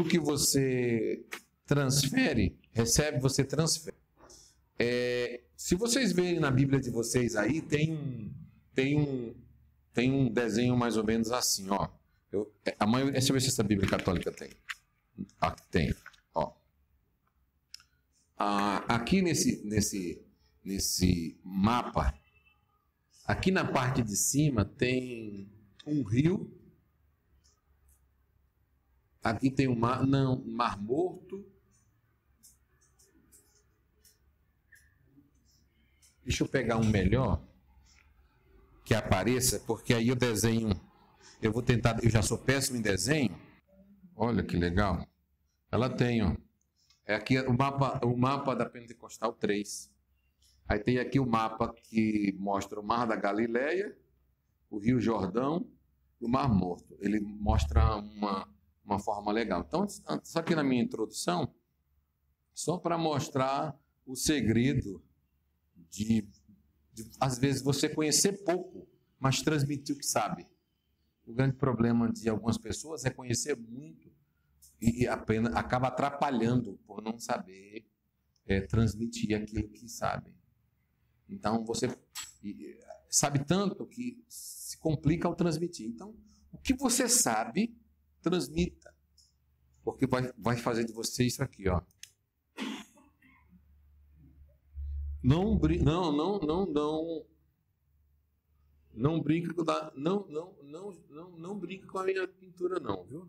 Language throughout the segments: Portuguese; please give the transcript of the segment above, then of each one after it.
que você transfere, recebe, você transfere. Se vocês verem na Bíblia de vocês aí, tem um desenho mais ou menos assim, ó. Deixa eu ver se essa Bíblia católica tem. Tem, ó. Aqui nesse mapa, aqui na parte de cima tem um rio. Aqui tem um Mar Morto. Deixa eu pegar um melhor que apareça, porque aí eu desenho. Eu vou tentar, eu já sou péssimo em desenho. Olha que legal. Ela tem, ó. É aqui o mapa da Pentecostal 3. Aí tem aqui o mapa que mostra o Mar da Galileia, o Rio Jordão e o Mar Morto. Ele mostra uma forma legal. Então, só aqui na minha introdução, só para mostrar o segredo de às vezes você conhecer pouco, mas transmitir o que sabe. O grande problema de algumas pessoas é conhecer muito e apenas acaba atrapalhando por não saber transmitir aquilo que sabe. Então você sabe tanto que se complica ao transmitir. Então, o que você sabe, transmita, porque vai fazer de você isso aqui, ó. Não brinca não brinca com a minha pintura não, viu?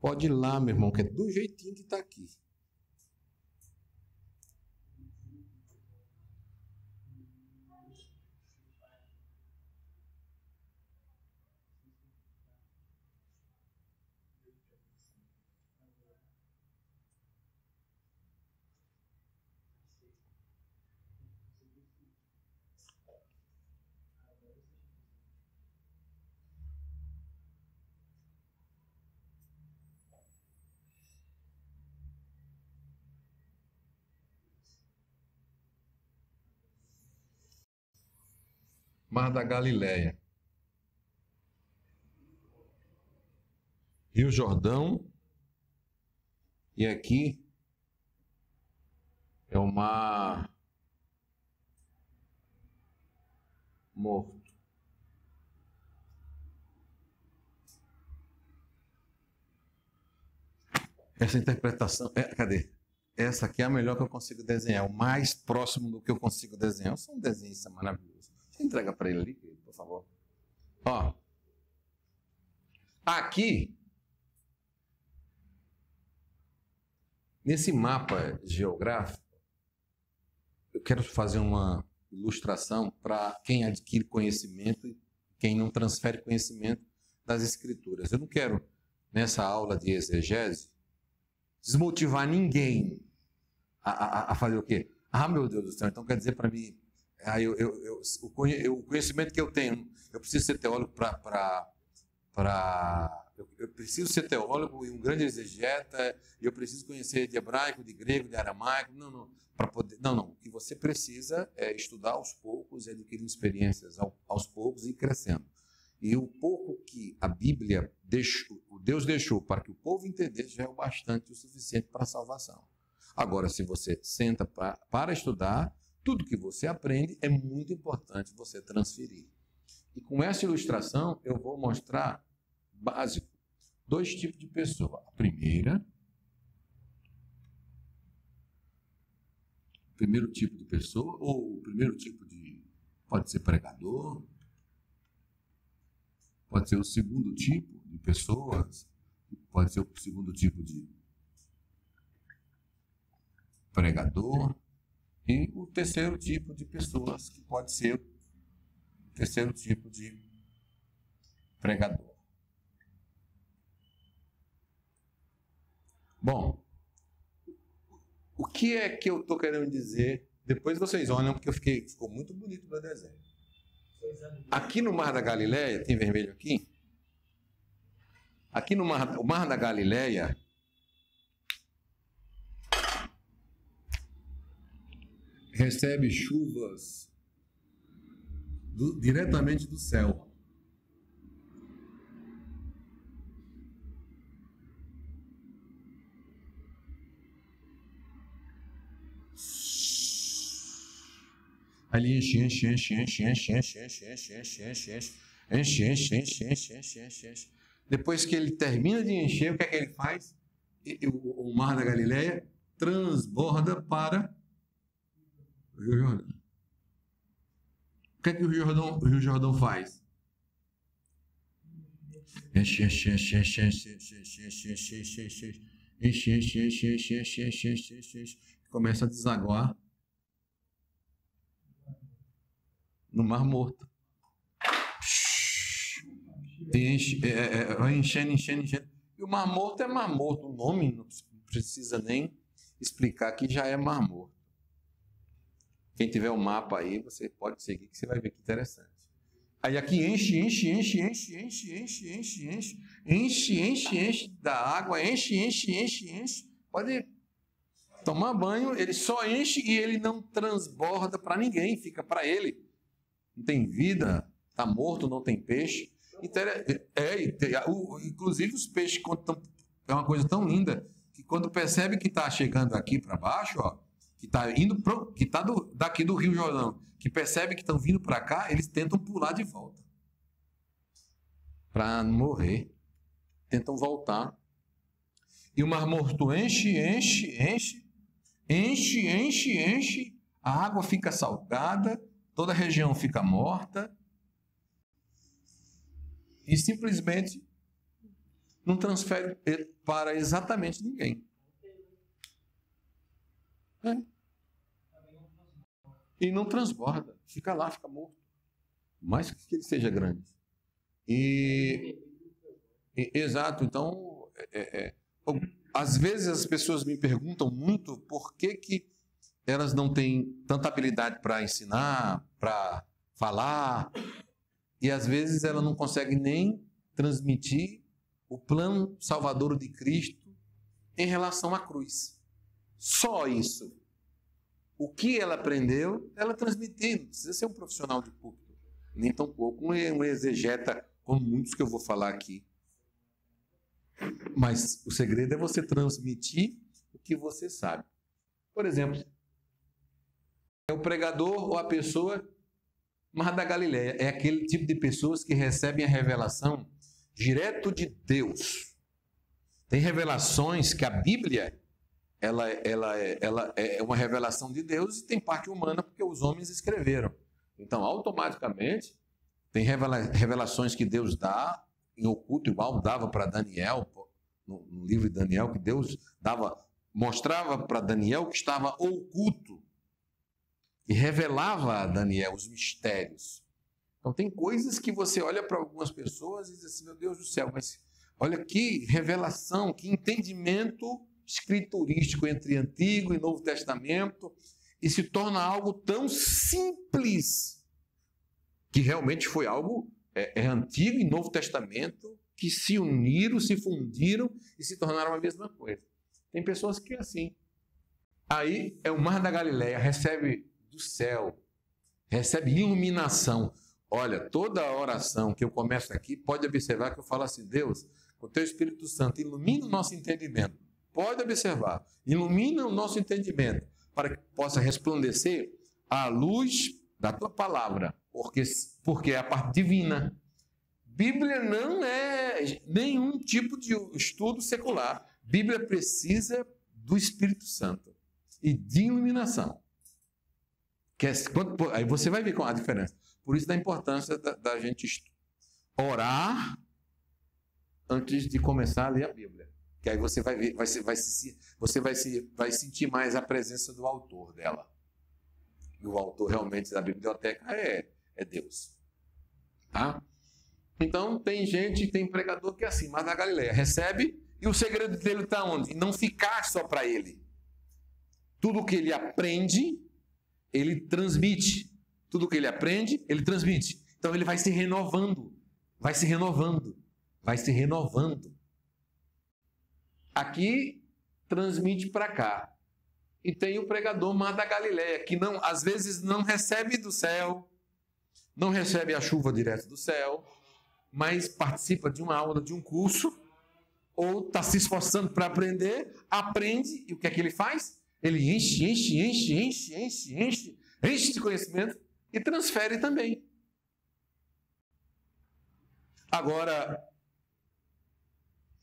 Pode ir lá, meu irmão, que é do jeitinho que está aqui. Mar da Galileia, Rio Jordão, e aqui é o Mar Morto. Essa interpretação, cadê? Essa aqui é a melhor que eu consigo desenhar, o mais próximo do que eu consigo desenhar. São um desenhista maravilhoso. Entrega para ele ali, por favor. Ó, aqui, nesse mapa geográfico, eu quero fazer uma ilustração para quem adquire conhecimento e quem não transfere conhecimento das Escrituras. Eu não quero, nessa aula de exegese, desmotivar ninguém a fazer o quê? Meu Deus do céu, então quer dizer para mim, o conhecimento que eu tenho, eu preciso ser teólogo eu preciso ser teólogo e um grande exegeta, eu preciso conhecer de hebraico, de grego, de aramaico. Não. O que você precisa é estudar aos poucos e adquirir experiências aos poucos e ir crescendo. E o pouco que a Bíblia Deus deixou para que o povo entendesse já é o bastante, o suficiente para a salvação. Agora, se você senta para estudar, tudo que você aprende é muito importante você transferir. E com essa ilustração eu vou mostrar, básico, 2 tipos de pessoa. A primeiro tipo de pessoa, ou o primeiro tipo de... Pode ser pregador, pode ser o segundo tipo de pessoas, pode ser o segundo tipo de pregador, e o terceiro tipo de pessoas, que pode ser o terceiro tipo de pregador. Bom, O que é que eu estou querendo dizer? Depois vocês olham, porque ficou muito bonito o meu desenho. Aqui no Mar da Galileia, tem vermelho aqui? Aqui no o Mar da Galileia recebe chuvas diretamente do céu. Ali enche. Depois que ele termina de encher, o que é que ele faz? O Mar da Galileia transborda para o Rio Jordão. O que é que o Rio Jordão faz? Enche. Começa a desaguar no Mar Morto. Vai enchendo. E o Mar Morto é Mar Morto. O nome não precisa nem explicar que já é Mar Morto. Quem tiver o mapa aí, você pode seguir, que você vai ver que interessante. Aí aqui enche da água, enche. Pode tomar banho, ele só enche e ele não transborda para ninguém, fica para ele. Não tem vida, está morto, não tem peixe. Inclusive os peixes, é uma coisa tão linda, que quando percebe que está chegando aqui para baixo, ó, que está indo daqui do Rio Jordão, que percebe que estão vindo para cá, eles tentam pular de volta para não morrer, tentam voltar. E o Mar Morto enche, a água fica salgada, toda a região fica morta e simplesmente não transfere para exatamente ninguém. E não transborda, fica lá, fica morto. Mais que ele seja grande. Exato, então, às vezes as pessoas me perguntam muito por que elas não têm tanta habilidade para ensinar, para falar, e às vezes ela não consegue nem transmitir o plano salvador de Cristo em relação à cruz. Só isso. O que ela aprendeu, ela transmitiu. Não precisa ser um profissional de púlpito, nem tampouco um exegeta, como muitos que eu vou falar aqui. Mas o segredo é você transmitir o que você sabe. Por exemplo, é o pregador ou a pessoa Mar da Galileia. É aquele tipo de pessoas que recebem a revelação direto de Deus. Tem revelações que a Bíblia ela é uma revelação de Deus e tem parte humana porque os homens escreveram. Então, automaticamente, tem revelações que Deus dá em oculto, igual dava para Daniel, no livro de Daniel, que Deus mostrava para Daniel que estava oculto e revelava a Daniel os mistérios. Então, tem coisas que você olha para algumas pessoas e diz assim, meu Deus do céu, mas olha que revelação, que entendimento escriturístico entre Antigo e Novo Testamento, e se torna algo tão simples, que realmente foi algo Antigo e Novo Testamento, que se uniram, se fundiram e se tornaram a mesma coisa. Tem pessoas que é assim. Aí é o Mar da Galileia, recebe do céu, recebe iluminação. Olha, toda a oração que eu começo aqui, pode observar que eu falo assim, Deus, com o teu Espírito Santo, ilumina o nosso entendimento. Pode observar, ilumina o nosso entendimento, para que possa resplandecer a luz da tua palavra, porque é a parte divina. Bíblia não é nenhum tipo de estudo secular. Bíblia precisa do Espírito Santo e de iluminação. Aí você vai ver qual a diferença. Por isso da importância da gente orar antes de começar a ler a Bíblia. Que aí você vai ver, vai sentir mais a presença do autor dela. E o autor realmente da biblioteca é Deus. Tá? Então tem pregador que é assim, mas na Galileia recebe, e o segredo dele está onde? Não ficar só para ele. Tudo que ele aprende, ele transmite. Tudo que ele aprende, ele transmite. Então ele vai se renovando, vai se renovando, vai se renovando. Aqui transmite para cá. E tem o pregador Mar da Galileia, que não, às vezes não recebe do céu, não recebe a chuva direto do céu, mas participa de uma aula, de um curso, ou está se esforçando para aprender, aprende, e o que é que ele faz? Ele enche de conhecimento e transfere também. Agora,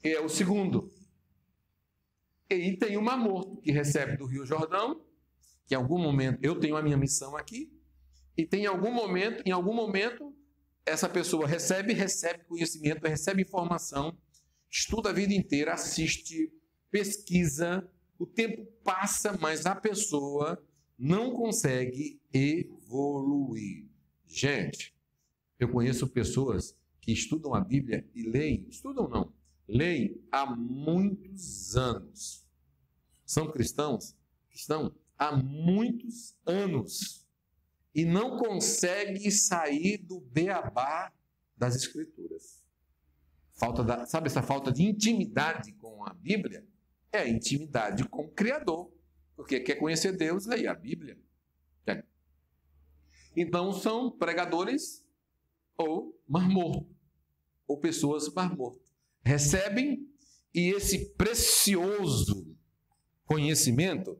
é o segundo. E tem o Mar Morto, que recebe do Rio Jordão, que em algum momento, eu tenho a minha missão aqui, e tem em algum momento, essa pessoa recebe conhecimento, recebe informação, estuda a vida inteira, assiste, pesquisa, o tempo passa, mas a pessoa não consegue evoluir. Gente, eu conheço pessoas que estudam a Bíblia e leem, estudam não, leem há muitos anos. São cristãos há muitos anos e não conseguem sair do beabá das Escrituras. Sabe essa falta de intimidade com a Bíblia? É a intimidade com o Criador. Porque quer conhecer Deus, leia a Bíblia. Então são pregadores ou mar morto, ou pessoas mar morto. Recebem e esse precioso conhecimento,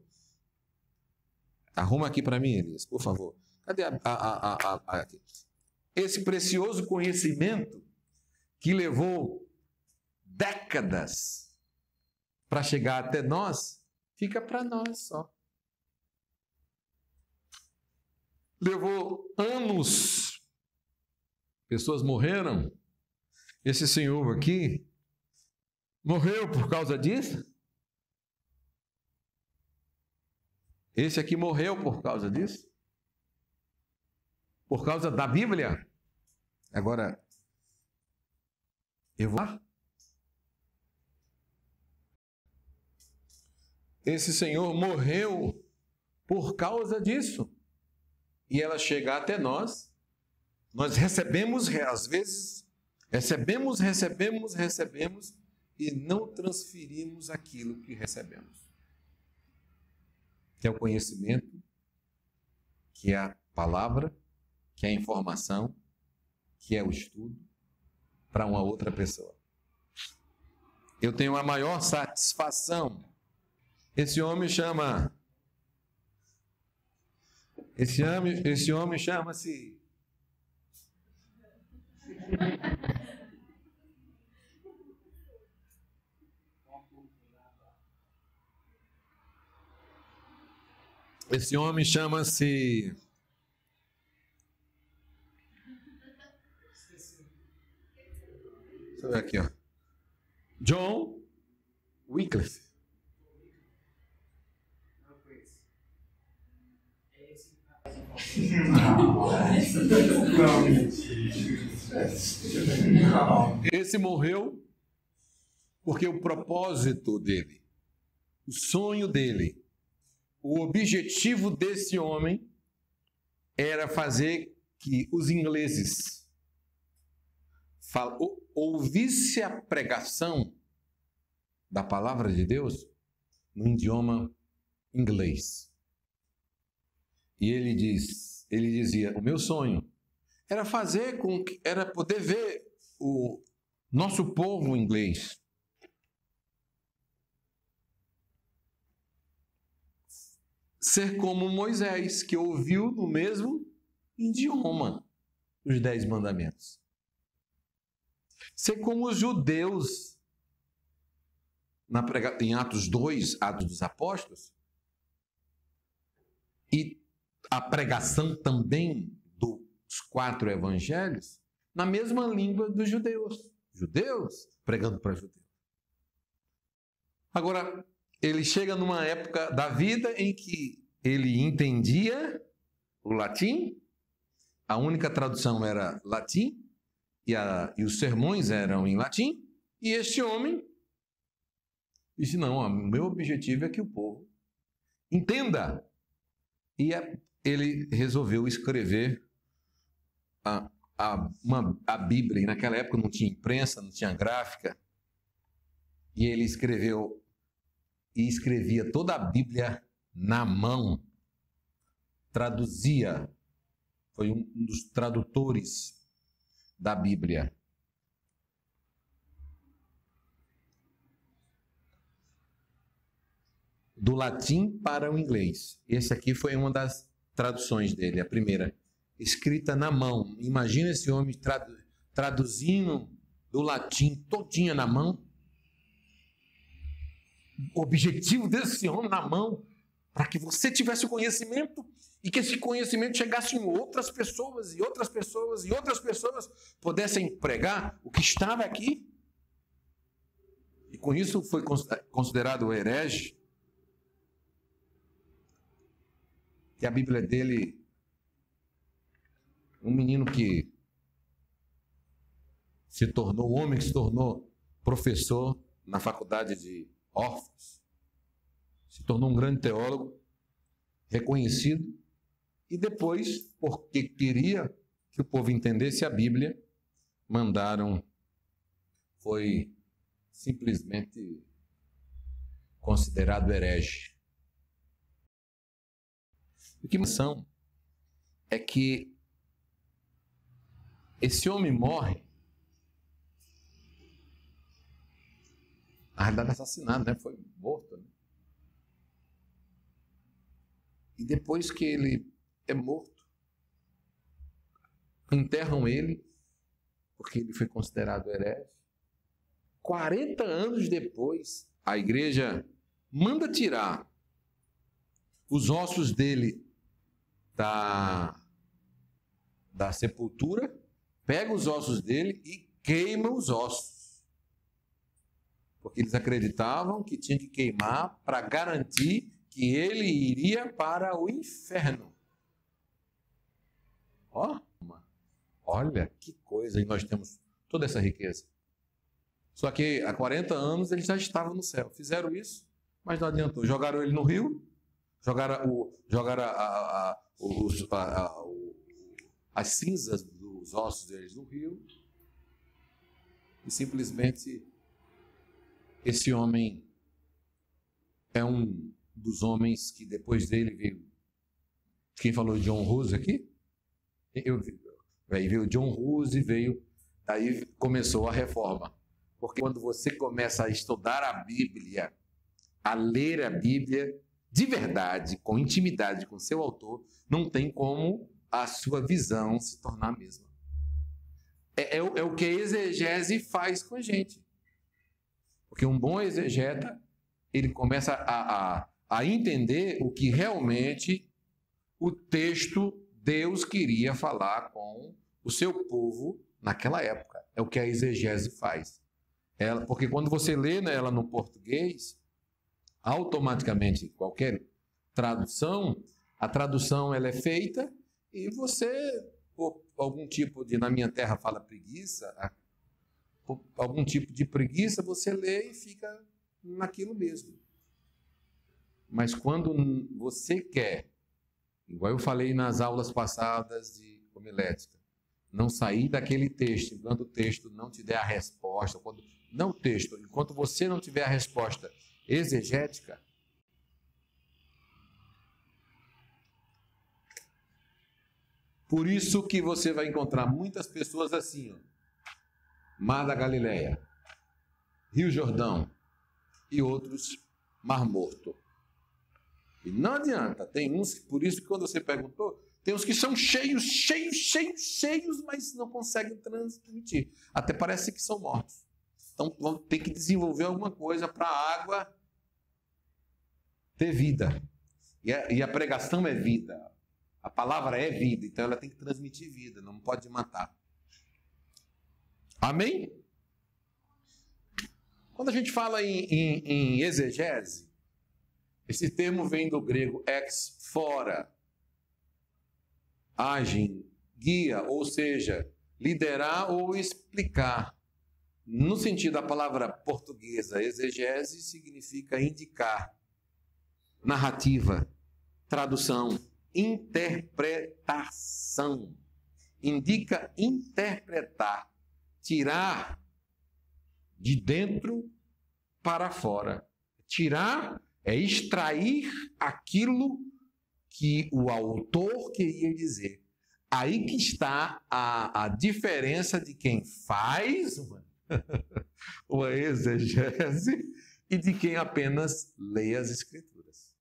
arruma aqui para mim, Elias, por favor. Cadê aqui? Esse precioso conhecimento que levou décadas para chegar até nós, fica para nós só. Levou anos, pessoas morreram. Esse senhor aqui morreu por causa disso? Esse aqui morreu por causa disso? Por causa da Bíblia? Agora, eu vou lá. Esse senhor morreu por causa disso. E ela chega até nós. Nós recebemos, às vezes, recebemos e não transferimos aquilo que recebemos. Que é o conhecimento, que é a palavra, que é a informação, que é o estudo para uma outra pessoa. Eu tenho a maior satisfação. Esse homem chama-se deixa eu ver aqui, ó. John Wycliffe. Esse morreu porque o propósito dele, o sonho dele, o objetivo desse homem era fazer que os ingleses ouvissem a pregação da palavra de Deus no idioma inglês. E ele dizia, o meu sonho era era poder ver o nosso povo inglês ser como Moisés, que ouviu no mesmo idioma os 10 mandamentos. Ser como os judeus em Atos 2, Atos dos Apóstolos, e a pregação também dos 4 evangelhos na mesma língua dos judeus. Judeus pregando para judeus. Agora, ele chega numa época da vida em que ele entendia o latim, a única tradução era latim, e os sermões eram em latim, e este homem disse, não, o meu objetivo é que o povo Entenda. E ele resolveu escrever a Bíblia. E naquela época não tinha imprensa, não tinha gráfica. E ele escreveu e escrevia toda a Bíblia na mão. Traduzia. Foi um dos tradutores da Bíblia. Do latim para o inglês. Esse aqui foi uma das traduções dele, a primeira. Escrita na mão. Imagina esse homem traduzindo do latim todinha na mão. O objetivo desse homem na mão, para que você tivesse o conhecimento e que esse conhecimento chegasse em outras pessoas e outras pessoas e outras pessoas pudessem pregar o que estava aqui. E com isso foi considerado herege. Que a Bíblia dele, um menino que se tornou, um homem que se tornou professor na faculdade de Orfos, se tornou um grande teólogo, reconhecido, e depois, porque queria que o povo entendesse a Bíblia, foi simplesmente considerado herege. O que são é que esse homem morre, na realidade assassinado, né? Foi morto. Né? E depois que ele é morto, enterram ele, porque ele foi considerado herege. 40 anos depois, a igreja manda tirar os ossos dele da sepultura, pega os ossos dele e queima os ossos. Porque eles acreditavam que tinha que queimar para garantir que ele iria para o inferno. Olha que coisa, e nós temos toda essa riqueza. Só que há 40 anos ele já estava no céu. Fizeram isso, mas não adiantou. Jogaram ele no rio, jogaram as cinzas dos ossos deles no rio, e simplesmente esse homem é um dos homens que depois dele veio. Quem falou de John Hus aqui? Aí veio John Hus e daí começou a reforma. Porque quando você começa a estudar a Bíblia, a ler a Bíblia de verdade, com intimidade com seu autor, não tem como a sua visão se tornar a mesma. É o que a exegese faz com a gente. Porque um bom exegeta, ele começa a entender o que realmente o texto Deus queria falar com o seu povo naquela época. É o que a exegese faz. Porque quando você lê ela no português, automaticamente qualquer tradução, a tradução ela é feita e você, por algum tipo de, na minha terra fala preguiça, por algum tipo de preguiça, você lê e fica naquilo mesmo. Mas quando você quer, igual eu falei nas aulas passadas de homilética, não sair daquele texto, enquanto o texto não te der a resposta, enquanto você não tiver a resposta exegética, por isso que você vai encontrar muitas pessoas assim, Mar da Galileia, Rio Jordão e outros Mar Morto. E não adianta, tem uns, por isso que quando você perguntou, tem uns que são cheios, mas não conseguem transmitir. Até parece que são mortos. Então vão ter que desenvolver alguma coisa para a água ter vida. E a pregação é vida. A palavra é vida, então ela tem que transmitir vida, não pode matar. Amém? Quando a gente fala em exegese, esse termo vem do grego ex, fora, agem, guia, ou seja, liderar ou explicar. No sentido da palavra portuguesa, exegese significa indicar. narrativa, tradução, interpretação. Indica interpretar, tirar de dentro para fora. Tirar é extrair aquilo que o autor queria dizer. Aí que está a diferença de quem faz uma exegese e de quem apenas lê as Escrituras.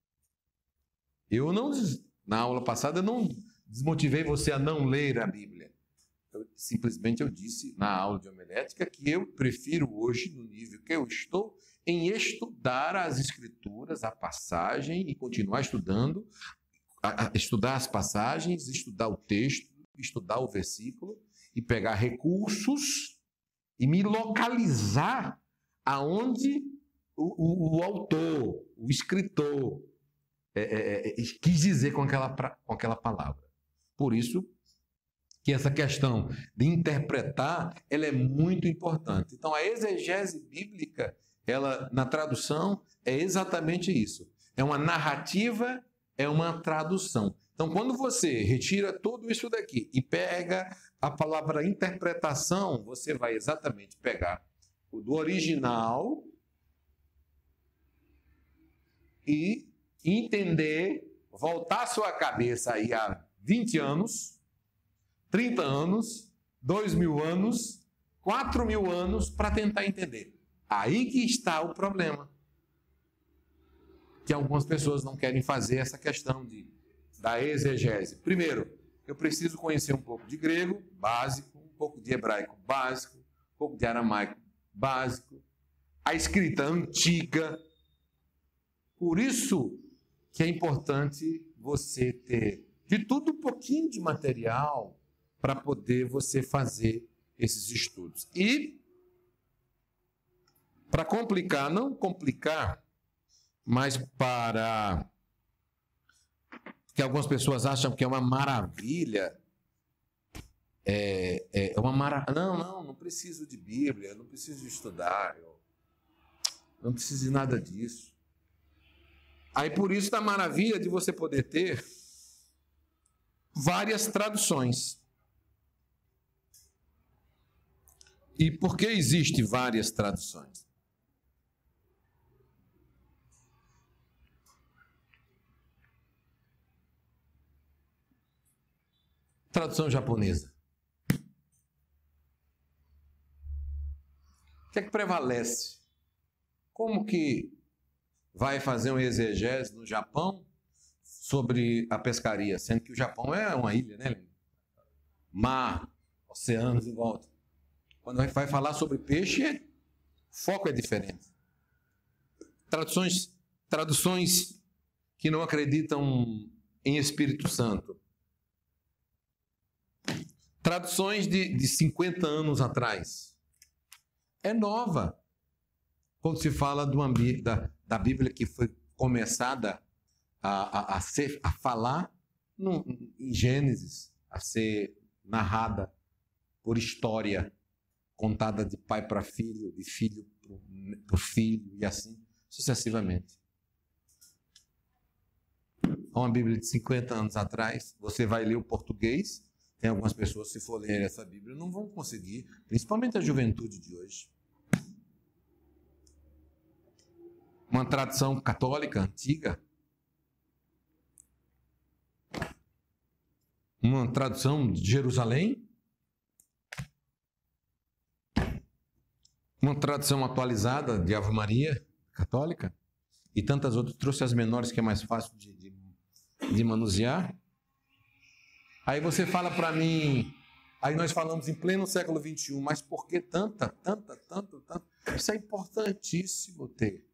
Na aula passada, eu não desmotivei você a não ler a Bíblia. Simplesmente eu disse na aula de homilética que eu prefiro hoje, no nível que eu estou, em estudar as Escrituras, a passagem e continuar estudando, estudar as passagens, estudar o texto, estudar o versículo e pegar recursos e me localizar aonde o autor, o escritor quis dizer com aquela palavra. Por isso que essa questão de interpretar, ela é muito importante. Então, a exegese bíblica, ela na tradução é exatamente isso. É uma narrativa, é uma tradução. Então, quando você retira tudo isso daqui e pega a palavra interpretação, você vai exatamente pegar o do original e entender, voltar a sua cabeça aí há 20 anos, 30 anos, 2.000 anos, 4.000 anos para tentar entender. Aí que está o problema. Que algumas pessoas não querem fazer essa questão da exegese. Primeiro, eu preciso conhecer um pouco de grego, básico, um pouco de hebraico, básico, um pouco de aramaico, básico, a escrita antiga. Por isso que é importante você ter de tudo um pouquinho de material para poder você fazer esses estudos. E, para complicar, não complicar, mas para que algumas pessoas acham que é uma maravilha, não preciso de Bíblia, não preciso de estudar, não preciso de nada disso. Aí por isso a maravilha de você poder ter várias traduções. E por que existem várias traduções? Tradução japonesa. O que é que prevalece? Como que vai fazer um exegese no Japão sobre a pescaria, sendo que o Japão é uma ilha, né? Mar, oceanos em volta. Quando vai falar sobre peixe, o foco é diferente. Traduções que não acreditam em Espírito Santo. Traduções de 50 anos atrás. É nova. Quando se fala da Bíblia que foi começada a falar em Gênesis, a ser narrada por história, contada de pai para filho, de filho para filho, e assim sucessivamente. Uma Bíblia de 50 anos atrás, você vai ler o português, tem algumas pessoas, se for ler essa Bíblia, não vão conseguir, principalmente a juventude de hoje. Uma tradição católica antiga, uma tradução de Jerusalém, uma tradução atualizada de Ave Maria, católica, e tantas outras, trouxe as menores que é mais fácil de manusear. Aí você fala para mim, aí nós falamos em pleno século XXI, mas por que tanta? Isso é importantíssimo ter.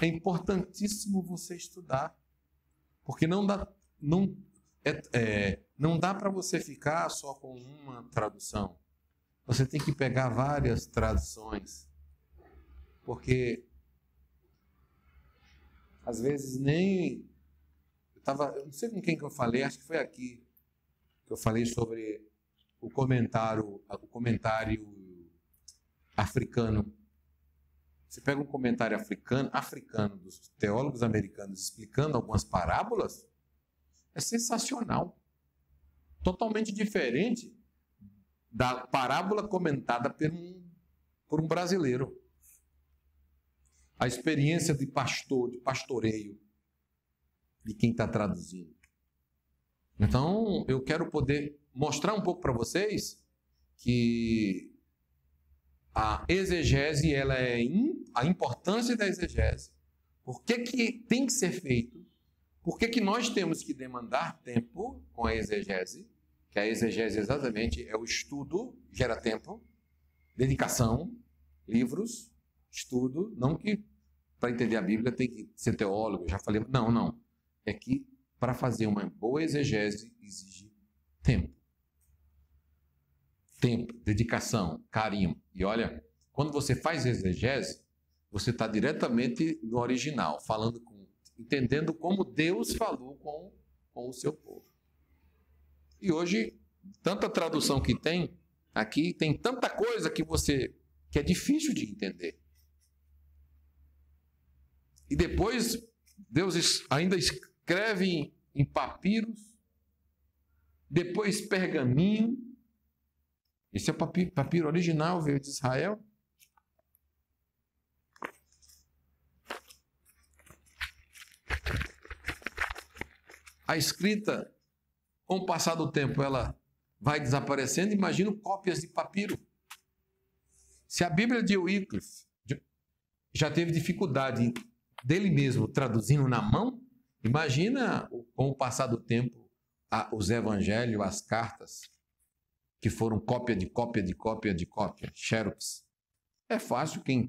É importantíssimo você estudar, porque não dá para você ficar só com uma tradução. Você tem que pegar várias traduções, porque às vezes nem eu não sei com quem que eu falei, acho que foi aqui que eu falei sobre o comentário africano. Você pega um comentário africano dos teólogos americanos explicando algumas parábolas, é sensacional. Totalmente diferente da parábola comentada por um brasileiro. A experiência de pastor, de pastoreio, de quem está traduzindo. Então, eu quero poder mostrar um pouco para vocês que a exegese, a importância da exegese. Por que tem que ser feito? Por que nós temos que demandar tempo com a exegese? Que a exegese exatamente é o estudo, gera tempo, dedicação, livros, estudo, não que para entender a Bíblia tem que ser teólogo, já falei, não. É que para fazer uma boa exegese exige tempo. Tempo, dedicação, carinho. E olha, quando você faz exegese, você está diretamente no original, entendendo como Deus falou com o seu povo. E hoje, tanta tradução que tem, aqui tem tanta coisa que é difícil de entender. E depois, Deus ainda escreve em papiros, depois pergaminho. Esse é o papiro original, veio de Israel. A escrita, com o passar do tempo, ela vai desaparecendo. Imagina cópias de papiro. Se a Bíblia de Wycliffe já teve dificuldade dele mesmo traduzindo na mão, imagina com o passar do tempo os evangelhos, as cartas, que foram cópia de cópia de cópia de cópia, xerox. É fácil, quem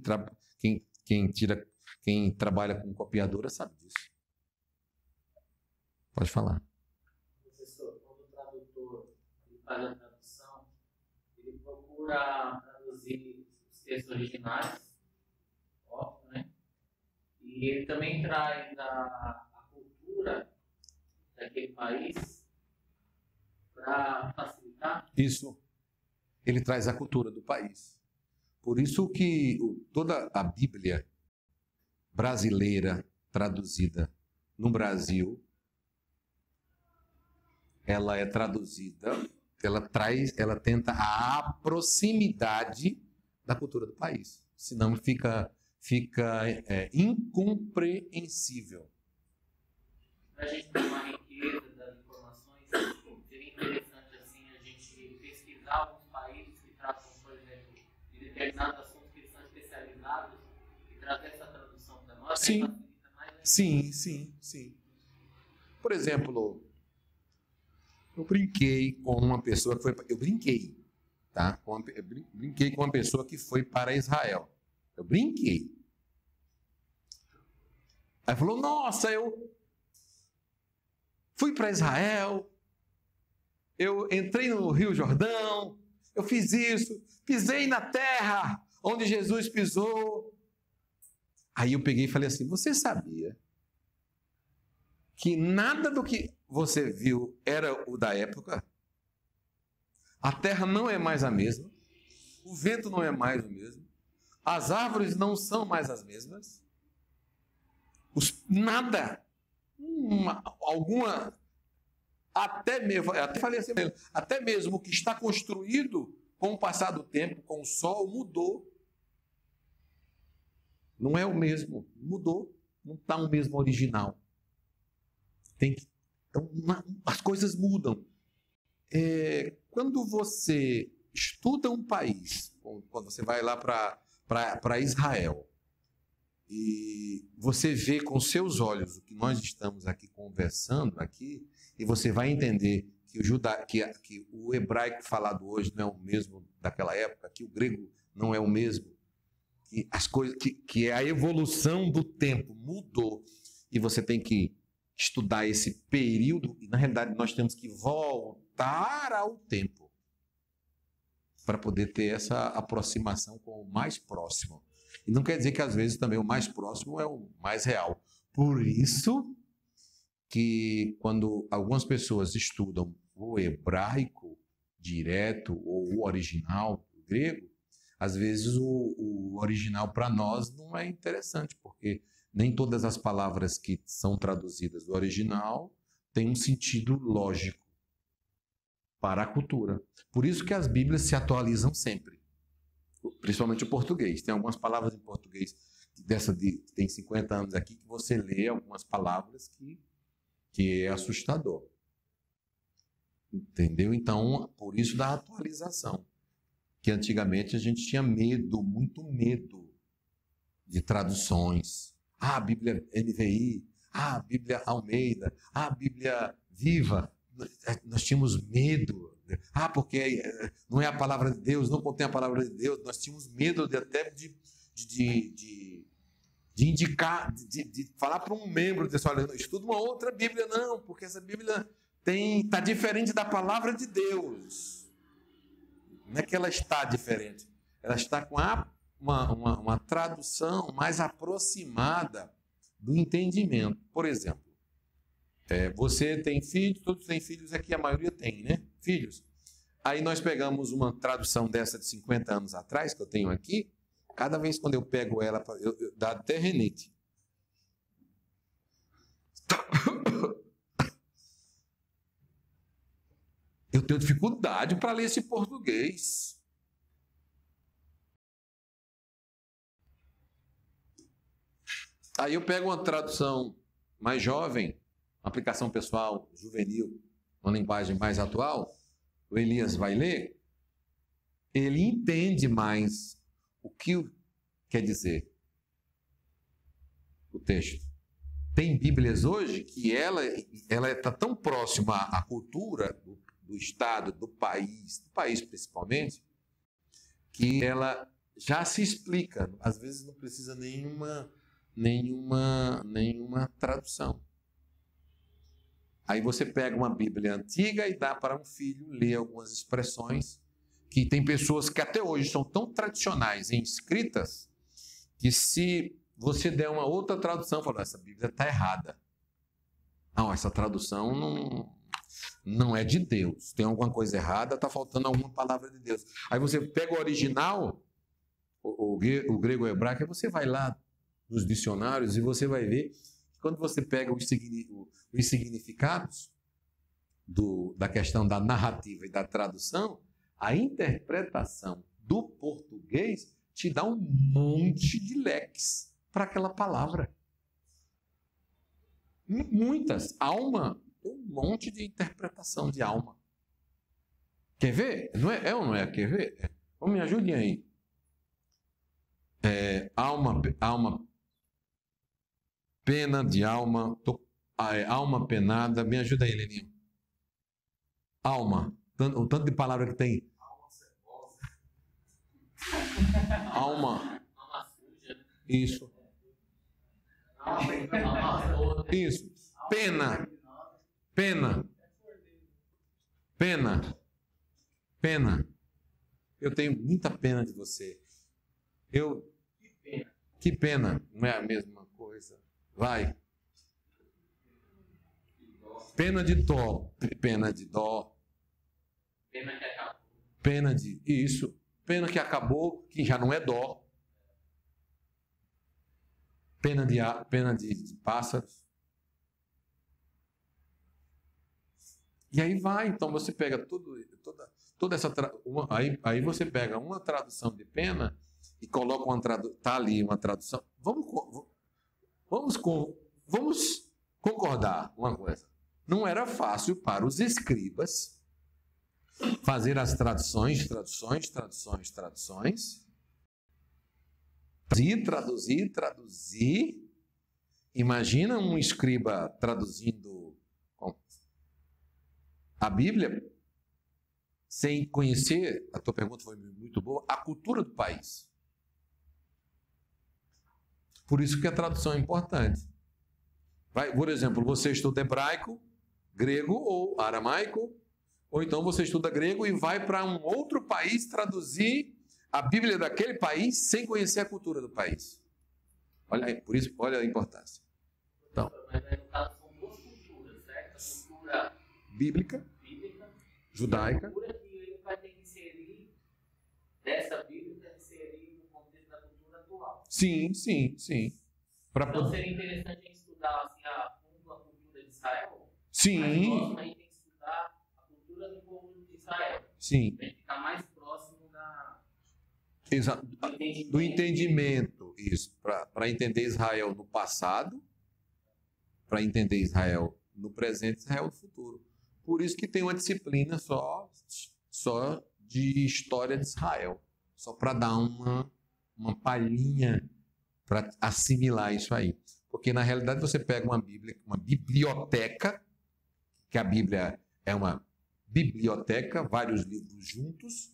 trabalha com copiadora sabe disso. Pode falar. Professor, quando o tradutor faz a tradução, ele procura traduzir os textos originais, óbvio, né? E ele também traz a cultura daquele país para facilitar. Isso. Ele traz a cultura do país. Por isso que toda a Bíblia brasileira traduzida no Brasil, ela é traduzida, ela tenta a proximidade da cultura do país. Senão fica incompreensível. Para a gente ter uma riqueza das informações, seria interessante assim a gente pesquisar alguns países que tratam, por exemplo, de determinados assuntos que são especializados e trazer essa tradução para nós. Sim. Sim. Por exemplo, eu brinquei com uma pessoa que foi... Eu brinquei, tá? Brinquei com uma pessoa que foi para Israel. Eu brinquei. Aí falou, nossa, eu fui para Israel, eu entrei no Rio Jordão, eu fiz isso, pisei na terra onde Jesus pisou. Aí eu peguei e falei assim, você sabia que nada do que você viu era o da época? A terra não é mais a mesma, o vento não é mais o mesmo, as árvores não são mais as mesmas, nada, até mesmo o que está construído com o passar do tempo, com o sol, mudou. Não é o mesmo, mudou, não está o mesmo original. Então, as coisas mudam. Quando você estuda um país, quando você vai lá para Israel, e você vê com seus olhos o que nós estamos aqui conversando aqui, e você vai entender que o hebraico falado hoje não é o mesmo daquela época, que o grego não é o mesmo, que as coisas, que a evolução do tempo mudou, e você tem que estudar esse período, e na realidade nós temos que voltar ao tempo para poder ter essa aproximação com o mais próximo. E não quer dizer que às vezes também o mais próximo é o mais real. Por isso que quando algumas pessoas estudam o hebraico direto ou o original, o grego, às vezes o original para nós não é interessante, porque nem todas as palavras que são traduzidas do original têm um sentido lógico para a cultura. Por isso que as Bíblias se atualizam sempre, principalmente o português. Tem algumas palavras em português, tem 50 anos aqui, que você lê algumas palavras que é assustador. Entendeu? Então, por isso da atualização. Que antigamente a gente tinha medo, muito medo de traduções. A Bíblia NVI, a Bíblia Almeida, a Bíblia Viva. Nós tínhamos medo. Porque não é a palavra de Deus, não contém a palavra de Deus. Nós tínhamos medo até de indicar, de falar para um membro, dizer, olha, estuda uma outra Bíblia, não, porque essa Bíblia está diferente da palavra de Deus. Não é que ela está diferente, ela está com uma tradução mais aproximada do entendimento. Por exemplo, você tem filhos, todos têm filhos aqui, a maioria tem, né? Filhos. Aí nós pegamos uma tradução dessa de 50 anos atrás, que eu tenho aqui, cada vez quando eu pego ela, dá até renite. Eu tenho dificuldade para ler esse português. Aí eu pego uma tradução mais jovem, aplicação pessoal, juvenil, uma linguagem mais atual, o Elias vai ler, ele entende mais o que quer dizer o texto. Tem Bíblias hoje que ela está tão próxima à cultura do Estado, do país principalmente, que ela já se explica. Às vezes não precisa nenhuma tradução. Aí você pega uma Bíblia antiga e dá para um filho ler algumas expressões que tem pessoas que até hoje são tão tradicionais em escritas que se você der uma outra tradução, fala, essa Bíblia está errada. Não, essa tradução não é de Deus. Tem alguma coisa errada, está faltando alguma palavra de Deus. Aí você pega o original, o grego ou hebraico, aí você vai lá nos dicionários e você vai ver que quando você pega os significados da questão da narrativa e da tradução, a interpretação do português te dá um monte de leques para aquela palavra. Muitas. Alma, um monte de interpretação de alma. Quer ver? Não é ou não é? Quer ver? Então, me ajudem aí. Alma, pena de alma, alma penada. Me ajuda aí, Leninho. Alma. O tanto de palavra que tem. Alma. Isso. Isso. Pena. Eu tenho muita pena de você. Que pena. Não é a mesma coisa. Vai. Pena de dó. Pena de dó. Pena que acabou. Pena de... Isso. Pena que acabou, que já não é dó. Pena de pássaros. E aí vai, então você pega toda essa... Aí você pega uma tradução de pena e coloca uma tradução... Está ali uma tradução. Vamos concordar uma coisa. Não era fácil para os escribas fazer as traduções. Traduzir. Imagina um escriba traduzindo a Bíblia sem conhecer, a tua pergunta foi muito boa, a cultura do país. Por isso que a tradução é importante. Por exemplo, você estuda hebraico, grego ou aramaico, ou então você estuda grego e vai para um outro país traduzir a Bíblia daquele país sem conhecer a cultura do país. Olha aí, por isso, olha a importância. Então, mas aí no caso são duas culturas, certo? A cultura bíblica, judaica. E a cultura que ele vai ter que inserir dessa Bíblia deve ser Sim, sim, sim. Então seria interessante estudar assim, a cultura de Israel. Sim. Mas próximo aí tem que estudar a cultura do povo de Israel. Sim. Tem que ficar mais próximo do entendimento. Isso. Para entender Israel no passado, para entender Israel no presente, Israel no futuro. Por isso que tem uma disciplina só de história de Israel. Só para dar uma palhinha para assimilar isso aí. Porque, na realidade, você pega uma Bíblia, uma biblioteca, que a Bíblia é uma biblioteca, vários livros juntos,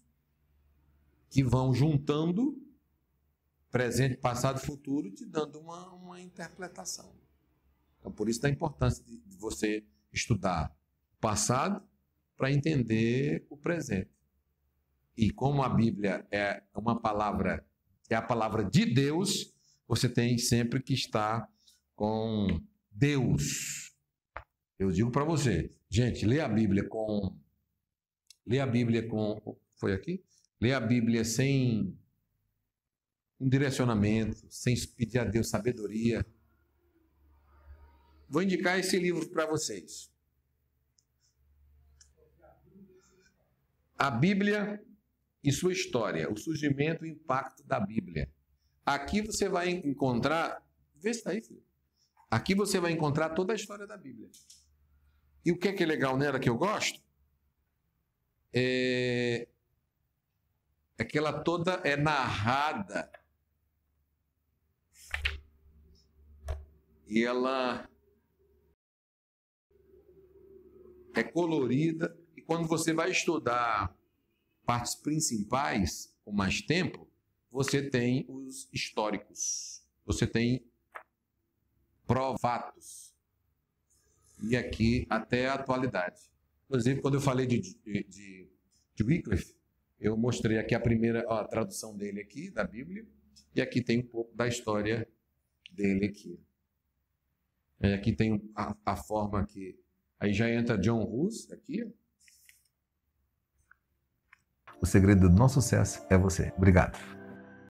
que vão juntando presente, passado e futuro, te dando uma interpretação. Então, por isso da importância de você estudar o passado para entender o presente. E como a Bíblia é uma palavra, é a palavra de Deus, você tem sempre que estar com Deus. Eu digo para você, gente, lê a Bíblia com... Foi aqui? Lê a Bíblia sem um direcionamento, sem pedir a Deus sabedoria. Vou indicar esse livro para vocês. A Bíblia e sua história, o surgimento e o impacto da Bíblia. Aqui você vai encontrar, vê se está aí, filho. Aqui você vai encontrar toda a história da Bíblia. E o que é legal nela que eu gosto? É que ela toda é narrada e ela é colorida, e quando você vai estudar partes principais com mais tempo, você tem os históricos, você tem provatos, e aqui até a atualidade. Inclusive, quando eu falei de Wycliffe, eu mostrei aqui a tradução dele aqui, da Bíblia, e aqui tem um pouco da história dele aqui. E aqui tem a forma que... Aí já entra John Hus aqui. O segredo do nosso sucesso é você. Obrigado.